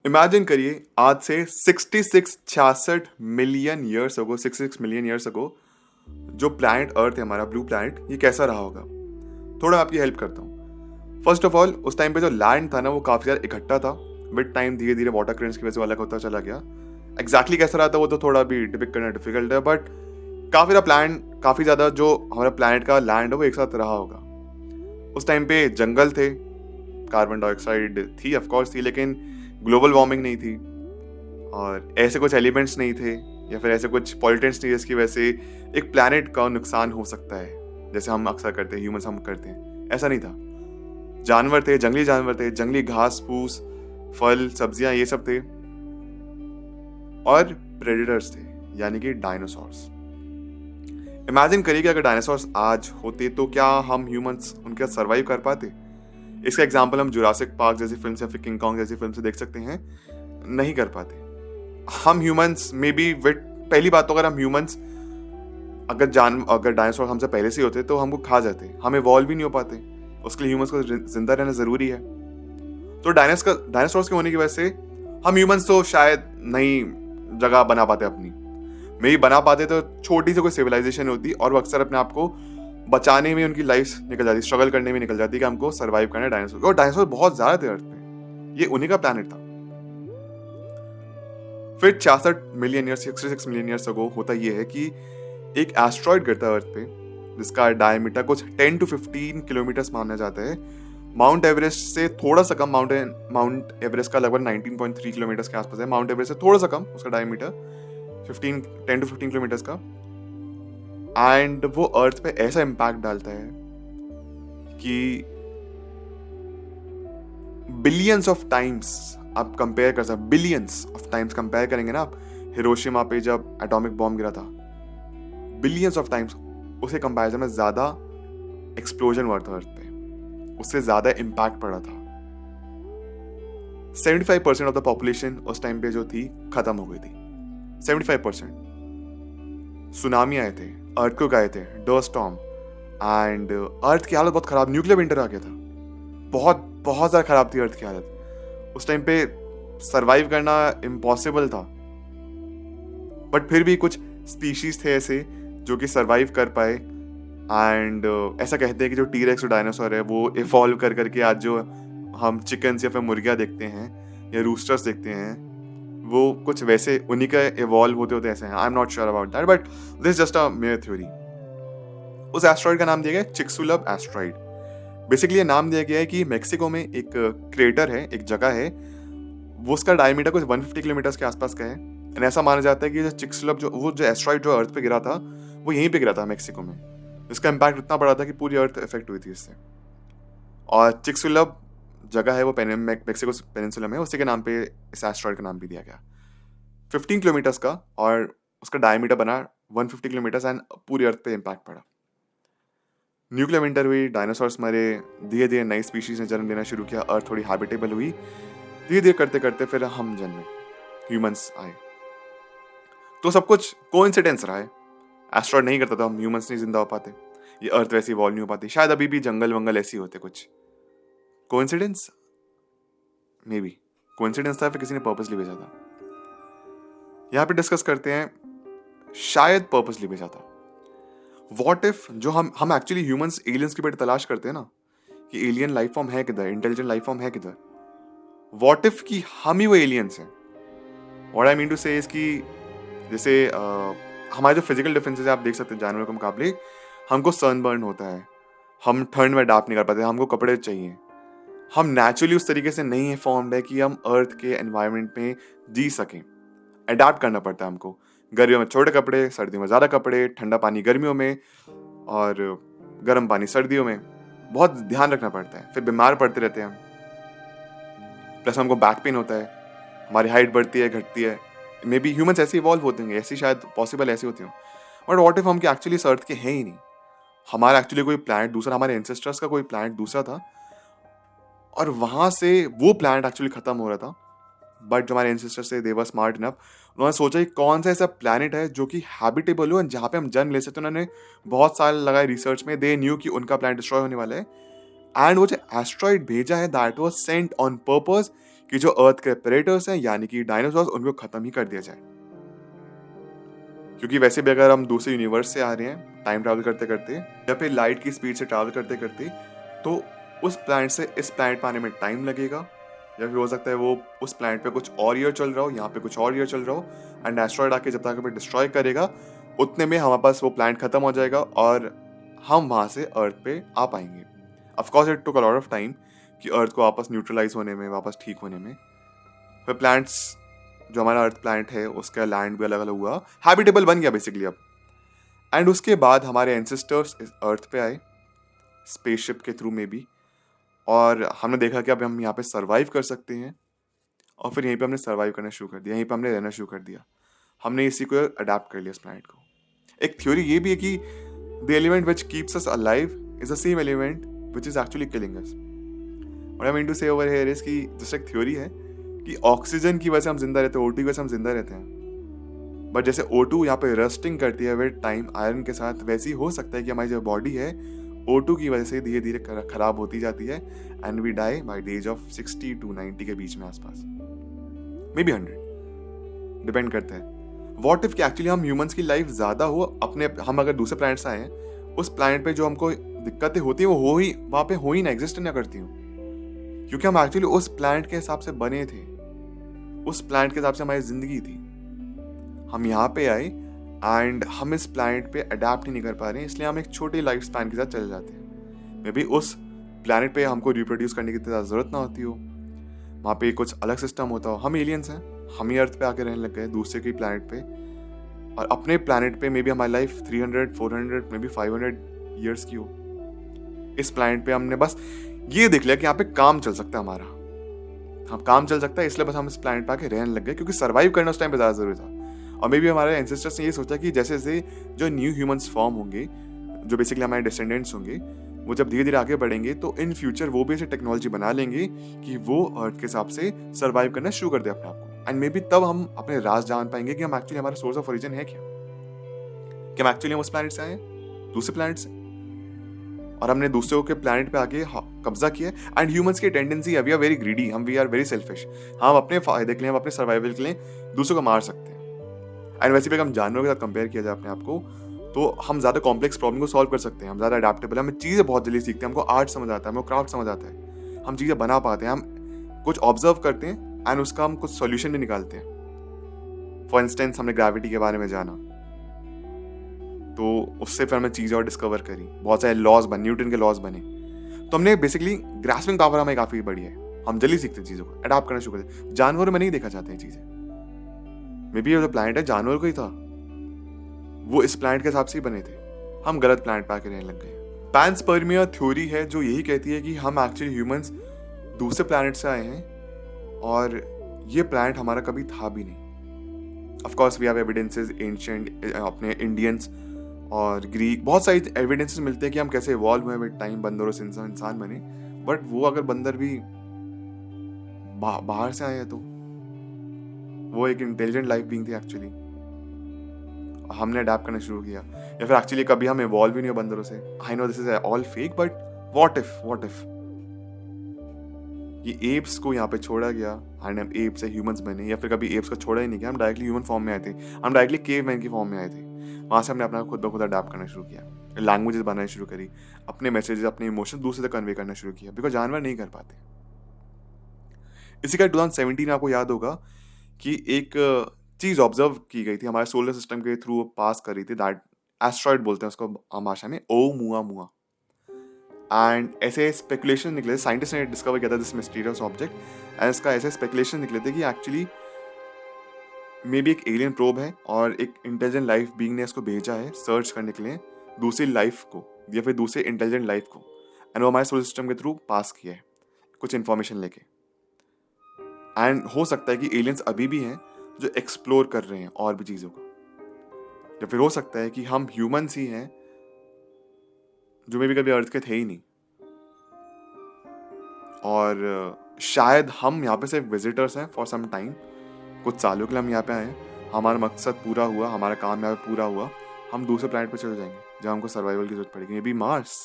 Imagine करिए आज से 66 million years ago 66 million years ago जो प्लैनेट अर्थ है हमारा ब्लू प्लैनेट ये कैसा रहा होगा। थोड़ा आपकी हेल्प करता हूँ। फर्स्ट ऑफ ऑल उस टाइम पे जो लैंड था ना वो काफ़ी ज़्यादा इकट्ठा था। विद टाइम धीरे धीरे वाटर करेंट्स की वजह से वो अलग होता चला गया। एग्जैक्टली कैसा रहा था वो तो थोड़ा भी डिपिक्ट करना डिफिकल्ट है, बट काफ़ी ज़्यादा जो हमारा प्लैनेट का लैंड है वो एक साथ रहा होगा। उस टाइम पे जंगल थे, कार्बन डाइऑक्साइड थी ऑफकोर्स थी, लेकिन ग्लोबल वार्मिंग नहीं थी और ऐसे कुछ एलिमेंट्स नहीं थे या फिर ऐसे कुछ पॉल्यूटेंट्स नहीं जिसकी वजह से एक प्लैनेट का नुकसान हो सकता है जैसे हम अक्सर करते हैं, ह्यूमंस हम करते हैं। ऐसा नहीं था। जानवर थे, जंगली जानवर थे, जंगली घास फूस फल सब्जियां ये सब थे, और प्रेडेटर्स थे यानी कि डायनासोर्स। इमेजिन करिए कि अगर डायनासोर्स आज होते तो क्या हम ह्यूमंस उनके साथ सर्वाइव कर पाते। इसका एग्जाम्पल हम जुरासिक पार्क जैसी फिल्म से, फिर किंग कॉन्ग जैसी फिल्म से देख सकते हैं। नहीं कर पाते हम ह्यूमंस मे बी विट। पहली बात तो अगर हम ह्यूमंस अगर डायनासोर हमसे पहले से होते तो हमको खा जाते, हम इवॉल्व भी नहीं हो पाते। उसके लिए ह्यूमंस को जिंदा रहना जरूरी है। तो डायनासोर्स के होने की वजह से हम ह्यूमंस तो शायद नई जगह बना पाते अपनी, मे ही बना पाते तो छोटी सी कोई सिविलाइजेशन होती और वो अक्सर अपने आप को बचाने में उनकी लाइफ निकल जाती, स्ट्रगल करने में निकल जाती कि हमको सर्वाइव करना है डायनासोर। और डायनासोर बहुत ज्यादा थे अर्थ पे, ये उन्हीं का प्लैनेट था। फिर 66 मिलियन ईयर्स अगो होता ये है कि एक एस्ट्रॉइड गिरता है अर्थ पे जिसका डायमीटर कुछ 10 to 15 किलोमीटर माना जाता है। माउंट एवरेस्ट से थोड़ा सा कम, माउंट एवरेस्ट का लगभग 19.3 किलोमीटर के आसपास है। माउंट एवरेस्ट से थोड़ा सा कम उसका डायमीटर 10 to 15 किलोमीटर का। एंड वो अर्थ पे ऐसा इम्पैक्ट डालता है कि बिलियंस ऑफ टाइम्स आप कंपेयर कर सकते, बिलियंस ऑफ टाइम्स कंपेयर करेंगे ना आप, हिरोशिमा पे जब एटॉमिक बॉम्ब गिरा था, बिलियंस ऑफ टाइम्स उसे कंपैरिजन में ज्यादा एक्सप्लोजन हुआ था अर्थ पे, उससे ज्यादा इम्पैक्ट पड़ा था। 75% ऑफ द पॉपुलेशन उस टाइम पे जो थी खत्म हो गई थी। 75%। सुनामी आए थे, अर्थक्वेक आए थे, डस्ट स्टॉर्म, एंड अर्थ की हालत बहुत खराब, न्यूक्लियर विंटर आ गया था। बहुत बहुत ज्यादा खराब थी अर्थ की हालत। उस टाइम पे सरवाइव करना इम्पॉसिबल था, बट फिर भी कुछ स्पीशीज थे ऐसे जो कि सरवाइव कर पाए। एंड ऐसा कहते हैं कि जो टीरेक्स और डायनासोर है वो इवॉल्व कर करके आज जो हम चिकन्स या फिर मुर्गियाँ देखते हैं या रूस्टर्स देखते हैं वो कुछ वैसे उन्हीं का इवॉल्व होते होते ऐसे हैं। I am not sure about that, but this just a mayor theory. उस एस्ट्रॉइड का नाम दिया गया चिक्सुलप एस्ट्रॉइड। बेसिकली ये नाम दिया गया है कि मेक्सिको में एक क्रेटर है, एक जगह है, वो उसका डायमीटर कुछ 150 किलोमीटर के आसपास का है। एंड ऐसा माना जाता है कि जो चिक्सुलप जो एस्ट्रॉइड जो अर्थ पे गिरा था वो यहीं पे गिरा था मेक्सिको में। इसका इम्पैक्ट इतना बड़ा था कि पूरी अर्थ इफेक्ट हुई थी इससे। और चिक्सुलप जगह है वो मेक्सिको पेनिनसुला में, उसी के नाम पे इस एस्ट्रॉइड का नाम भी दिया गया। 15 किलोमीटर्स का और उसका डायमीटर बना 150 किलोमीटर्स एंड पूरी अर्थ पे इम्पैक्ट पड़ा। न्यूक्लियर विंटर हुई, डायनासोर्स मरे, धीरे धीरे नई स्पीशीज ने जन्म लेना शुरू किया, अर्थ थोड़ी हैबिटेबल हुई। धीरे धीरे करते करते फिर हम जन्मे, ह्यूमंस आए। तो सब कुछ कोइंसिडेंस रहा है। एस्ट्रॉइड नहीं करता तो हम ह्यूमंस नहीं जिंदा हो पाते, ये अर्थ वैसी इवॉल्व नहीं हो पाती, शायद अभी भी जंगल वंगल ऐसे ही होते। कुछ कोइंसिडेंस, मे बी कोइंसिडेंस था फिर किसी ने पर्पसली भेजा था। यहाँ पे डिस्कस करते हैं शायद पर्पसली भेजा था। व्हाट इफ जो हम एक्चुअली ह्यूमंस एलियंस की बेटे तलाश करते हैं ना कि एलियन लाइफ फॉर्म है किधर, इंटेलिजेंट लाइफ फॉर्म है किधर। व्हाट इफ कि हम ही वो एलियंस हैं। व्हाट आई मीन टू से इज कि जैसे हमारे जो फिजिकल डिफरेंसेस है आप देख सकते हैं जानवरों के मुकाबले, हमको सनबर्न होता है, हम ठंड में अडाप्ट नहीं कर पाते, हमको कपड़े चाहिए। हम नेचुरली उस तरीके से नहीं है फॉर्म्ड है कि हम अर्थ के एनवायरनमेंट में जी सकें। अडाप्ट करना पड़ता है हमको। गर्मियों में छोटे कपड़े, सर्दियों में ज़्यादा कपड़े, ठंडा पानी गर्मियों में और गर्म पानी सर्दियों में, बहुत ध्यान रखना पड़ता है। फिर बीमार पड़ते रहते हैं हम, प्लस हमको बैक पेन होता है, हमारी हाइट बढ़ती है घटती है। मे बी ह्यूमंस ऐसे इवॉल्व होते हैं, ऐसी शायद पॉसिबल ऐसी होती हो। बट व्हाट इफ हम एक्चुअली इस अर्थ के हैं ही नहीं, हमारा एक्चुअली कोई प्लैनेट दूसरा, हमारे एंसेस्टर्स का कोई प्लैनेट दूसरा था और वहां से वो प्लैनेट एक्चुअली खत्म हो रहा था। बट जो हमारे एंसेस्टर्स थे दे वर स्मार्ट इनफ, उन्होंने सोचा कि कौन सा ऐसा प्लैनेट है जो कि हैबिटेबल हो, जहाँ पे हम जन्म ले सकते। उन्होंने बहुत साल लगाए रिसर्च में, दे न्यू कि उनका प्लैनेट डिस्ट्रॉय होने वाला है। एंड वो जो एस्ट्रॉइड भेजा है that was sent on purpose कि जो अर्थ के प्रेडेटर्स हैं यानी कि डायनासोर्स, उनको खत्म ही कर दिया जाए। क्योंकि वैसे भी अगर हम दूसरे यूनिवर्स से आ रहे हैं टाइम ट्रैवल करते करते या फिर लाइट की स्पीड से ट्रैवल करते करते, तो उस प्लैनेट से इस प्लैनेट पर आने में टाइम लगेगा, या फिर हो सकता है वो उस प्लैनेट पे कुछ और ईयर चल रहा हो, यहाँ पे कुछ और ईयर चल रहा हो, एंड एस्ट्रॉयड आके जब तक डिस्ट्रॉय करेगा उतने में हमारे पास वो प्लैनेट खत्म हो जाएगा और हम वहाँ से अर्थ पे आ पाएंगे। Of course it took a lot of time कि अर्थ को वापस न्यूट्रलाइज होने में, वापस ठीक होने में। फिर प्लैनेट्स, जो हमारा अर्थ प्लैनेट है उसका लैंड भी अलग अलग हुआ, हैबिटेबल बन गया बेसिकली अब। एंड उसके बाद हमारे एंसेस्टर्स इस अर्थ पे आए स्पेसशिप के थ्रू में भी, और हमने देखा कि अब हम यहाँ पे सर्वाइव कर सकते हैं, और फिर यहीं पे हमने सर्वाइव करना शुरू कर दिया, यहीं पे हमने रहना शुरू कर दिया, हमने इसी को अडेप्ट कर लिया इस प्लैनेट को। एक थ्योरी ये भी है कि the element which keeps us alive is the same element which is actually killing us. What I mean to say over here is कि जस्ट एक थ्योरी है कि ऑक्सीजन की वजह से हम जिंदा रहते हैं, O2 की वजह से हम जिंदा रहते हैं, बट जैसे O2 यहाँ पे रस्टिंग करती है विद टाइम आयरन के साथ, वैसे ही हो सकता है कि हमारी जो बॉडी है O2 की वजह से धीरे धीरे खराब होती जाती है, and we die by the age of 60 to 90 के बीच में आसपास, मे बी 100, डिपेंड करता है। व्हाट इफ कि एक्चुअली हम ह्यूमंस की लाइफ ज्यादा हो अपने, हम अगर दूसरे प्लैनेट से आए हैं, उस प्लैनेट पे जो हमको दिक्कतें होती है वो हो ही वहां पे हो ही ना, एग्जिस्ट ना करती हूँ, क्योंकि हम एक्चुअली उस प्लैनेट के हिसाब से बने थे, उस प्लैनेट के हिसाब से हमारी जिंदगी थी। हम यहाँ पे आए एंड हम इस प्लैनेट पे अडेप्ट ही नहीं कर पा रहे हैं, इसलिए हम एक छोटी लाइफ स्पैन के साथ चले जाते हैं। मे बी उस प्लैनेट पे हमको रिप्रोड्यूस करने की इतनी जरूरत ना होती हो, वहाँ पे कुछ अलग सिस्टम होता हो। हम एलियंस हैं, हम ही अर्थ पे आके रहने लग गए दूसरे के प्लैनेट पे, और अपने प्लैनेट पे मे बी हमारी लाइफ 300, 400, मे बी 500 ईयर्स की हो। इस प्लैनेट पे हमने बस ये देख लिया कि यहाँ पे काम चल सकता है हमारा, हम काम चल सकता है, इसलिए बस हम इस प्लैनेट पे आके रहने लग गए, क्योंकि सर्वाइव करना उस टाइम पे ज़्यादा जरूरी था। और मे बी हमारे एंसेस्टर्स ने ये सोचा कि जैसे जैसे जो न्यू ह्यूमंस फॉर्म होंगे, जो बेसिकली हमारे डिसेंडेंट्स होंगे, वो जब धीरे धीरे आगे बढ़ेंगे तो इन फ्यूचर वो भी ऐसे टेक्नोलॉजी बना लेंगे कि वो अर्थ के हिसाब से सर्वाइव करना शुरू कर दे अपने आप को। एंड मे बी तब हम अपने राज जान पाएंगे कि हम एक्चुअली, हमारा सोर्स ऑफ ओरिजिन है क्या, कि हम एक्चुअली हम उस प्लैनेट से आए, दूसरे प्लैनेट से, और हमने दूसरों के प्लैनेट पे आके कब्जा किया। एंड ह्यूमंस की टेंडेंसी है, we are very greedy, we are very selfish, हम अपने फायदे के लिए, हम अपने सर्वाइवल के लिए दूसरों को मार सकते हैं। एंड वैसे भी अगर हम जानवरों के साथ कंपेयर किया जाए अपने आप को, तो हम ज़्यादा कॉम्प्लेक्स प्रॉब्लम को सॉल्व कर सकते हैं, हम ज़्यादा अडेप्टेबल हैं, हमें चीज़ें बहुत जल्दी सीखते हैं, हमको आर्ट समझ आता है, हमको क्राफ्ट समझ आता है, हम चीज़ें बना पाते हैं, हम कुछ ऑब्जर्व करते हैं एंड उसका हम कुछ सॉल्यूशन भी निकालते हैं। फॉर इंस्टेंस हमने ग्रेविटी के बारे में जाना, तो उससे फिर हमें चीज़ें और डिस्कवर करी, बहुत सारे लॉज बने, न्यूटन के लॉज बने, तो हमने बेसिकली ग्रास्पिंग पावर हमें काफ़ी बड़ी है, हम जल्दी सीखते हैं चीज़ों को, अडॉप्ट करना शुरू करते हैं। जानवरों में नहीं देखा जाता है चीज़ें, मे बी ये जो प्लैनेट है जानवर को ही था, वो इस प्लैनेट के हिसाब से ही बने थे, हम गलत प्लैनेट पे आके रहने लग गए। पैनस्पर्मिया थ्योरी है जो यही कहती है कि हम एक्चुअली ह्यूमंस दूसरे प्लैनेट से आए हैं, और ये प्लैनेट हमारा कभी था भी नहीं। Of course we have evidences, ancient अपने इंडियंस और ग्रीक, बहुत सारी एविडेंसेस मिलते हैं कि हम कैसे इवॉल्व हुए विद टाइम, बंदरों से इंसान बने। बट वो अगर बंदर भी बाहर से आए हैं तो वो एक इंटेलिजेंट लाइफ बीइंग थी एक्चुअली, हमने अडेप्ट करना शुरू किया, या फिर एक्चुअली कभी हम इवॉल्व ही नहीं हुए बंदरों से। I know this is all fake, but what if ये एप्स को यहाँ पे छोड़ा गया एंड हम एप से ह्यूमंस बने, या फिर कभी एप्स को छोड़ा ही नहीं गया, हम डायरेक्टली ह्यूमन फॉर्म में आए थे, हम डायरेक्टली केवमैन की फॉर्म में आए थे। वहाँ से हमने अपना खुद ब खुद अडेप्ट करना शुरू किया, लैंग्वेजेस बनानी शुरू करी, अपने मैसेजेस, अपने इमोशंस दूसरे तक कन्वे करना शुरू किया, बिकॉज जानवर नहीं कर पाते। इसी का 2017 आपको याद होगा कि एक चीज़ ऑब्जर्व की गई थी, हमारे सोलर सिस्टम के थ्रू पास कर रही थी, दैट एस्ट्रॉइड बोलते हैं उसको आम भाषा में, ओमुआमुआ। एंड ऐसे स्पेकुलेशन निकले, साइंटिस्ट ने डिस्कवर किया था दिस मिस्टीरियस ऑब्जेक्ट, एंड इसका ऐसे स्पेकुलेशन निकले थे कि एक्चुअली मे बी एक एलियन प्रोब है और एक इंटेलिजेंट लाइफ बीइंग ने इसको भेजा है सर्च करने के लिए दूसरी लाइफ को, या फिर दूसरे इंटेलिजेंट लाइफ को, एंड वो हमारे सोलर सिस्टम के थ्रू पास किया है कुछ इन्फॉर्मेशन लेके। एंड हो सकता है कि एलियंस अभी भी हैं जो एक्सप्लोर कर रहे हैं और भी चीज़ों को, या फिर हो सकता है कि हम ह्यूमंस ही हैं जो मे भी कभी अर्थ के थे ही नहीं, और शायद हम यहाँ पे सिर्फ विजिटर्स हैं फॉर सम टाइम, कुछ सालों के लिए हम यहाँ पे आए, हमारा मकसद पूरा हुआ, हमारा काम यहाँ पे पूरा हुआ, हम दूसरे प्लैनेट पे चले जाएंगे जहाँ हमको सर्वाइवल की जरूरत पड़ेगी, मे बी मार्स।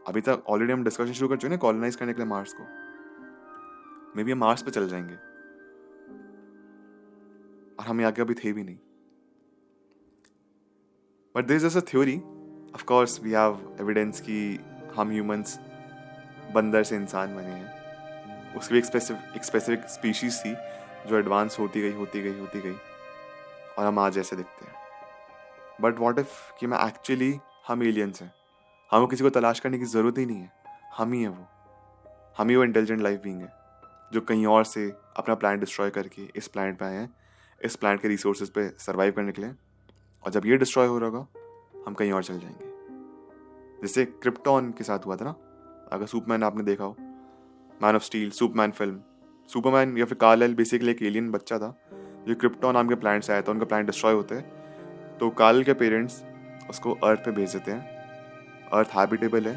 अभी तक ऑलरेडी हम डिस्कशन शुरू कर चुके हैं कॉलोनाइज करने के लिए मार्स को, मे बी हम मार्स पे चल जाएंगे और हम यहाँ के अभी थे भी नहीं. But this is a theory. Of course we have evidence कि हम ह्यूमंस बंदर से इंसान बने हैं. उसकी भी एक स्पेसिफिक स्पीशीज थी जो एडवांस होती गई और हम आज ऐसे दिखते हैं. बट व्हाट इफ कि मैं एक्चुअली हम एलियंस हैं. हमको किसी को तलाश करने की ज़रूरत ही नहीं है. हम ही वो इंटेलिजेंट लाइफ बीइंग है जो कहीं और से अपना प्लानट डिस्ट्रॉय करके इस प्लानट पे आए हैं, इस प्लानट के रिसोर्सेज पे सर्वाइव करने के लिए. और जब ये डिस्ट्रॉय हो रहा होगा हम कहीं और चल जाएंगे. जैसे क्रिप्टॉन के साथ हुआ था ना. अगर सुपरमैन आपने देखा हो, man of steel, Superman film, Superman या फिर कार्ल बेसिकली एक एलियन बच्चा था जो क्रिप्टॉन नाम के प्लानट से आया था. उनका प्लानट डिस्ट्रॉय होते हैं तो कार्ल के पेरेंट्स उसको अर्थ पे भेज देते हैं. अर्थ हैबिटेबल है,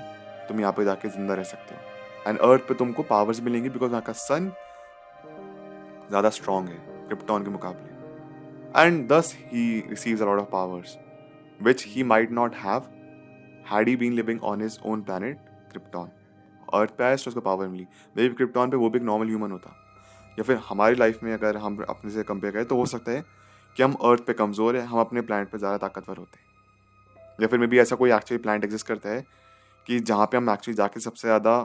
तुम यहाँ पे जाके जिंदा रह सकते हो. एंड अर्थ पे तुमको पावर्स मिलेंगी बिकॉज वहाँ का सन ज़्यादा स्ट्रॉन्ग है क्रिप्टॉन के मुकाबले. And thus he receives a lot of powers which he might not have had he been living on his own planet Krypton. Earth पे आया तो उसको पावर मिली. मे बी क्रिप्टॉन पे वो भी एक नॉर्मल ह्यूमन होता. या फिर हमारी लाइफ में अगर हम अपने से कंपेयर करें तो हो सकता है कि हम अर्थ पे कमज़ोर है, हम अपने प्लानट पे ज़्यादा ताकतवर होते हैं. या फिर मे बी ऐसा कोई एक्चुअली प्लानट एग्जिस्ट करता है कि जहाँ पे हम एक्चुअली जाके सबसे ज़्यादा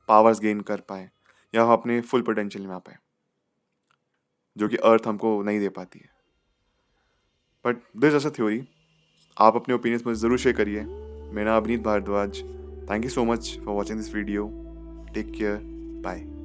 पावर्स गेन कर पाए या हम अपने फुल पोटेंशियल में आ पाए, जो कि अर्थ हमको नहीं दे पाती है. But this is a theory. आप अपने ओपिनियंस मुझे ज़रूर शेयर करिए. मेरा Abhineet Bhardwaj. Thank you so much for watching this video. Take care. Bye.